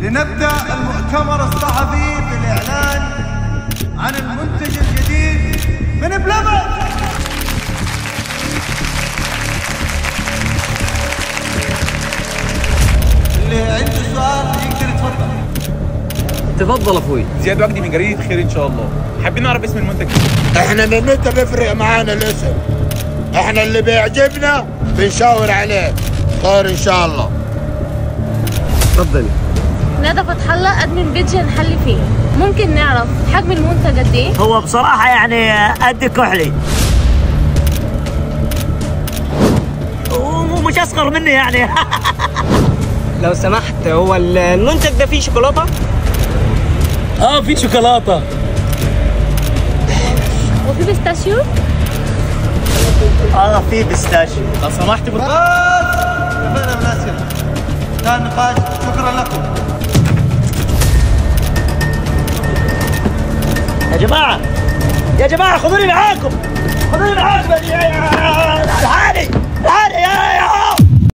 لنبدأ المؤتمر الصحفي بالإعلان عن المنتج الجديد من بلبن. اللي عنده سؤال يقدر يتفضل. تفضل اخوي. زياد وجدي من جريدة خير ان شاء الله. حابين نعرف اسم المنتج. احنا متى بيفرق معانا الاسم، احنا اللي بيعجبنا بنشاور عليه. خير ان شاء الله. تفضلي. ندى فتح الله ادمن بيج نحلي فيه. ممكن نعرف حجم المنتج قد ايه؟ هو بصراحه يعني قد كحلي ومش اصغر مني يعني. لو سمحت، هو المنتج ده فيه شوكولاته؟ في شوكولاته. وفي بيستاشيو؟ في بيستاشيو. لو سمحت كفانا من الأسئلة. انتهى النقاش، شكرا لكم. يا جماعه خذوني معاكم، خذوني معاكم يا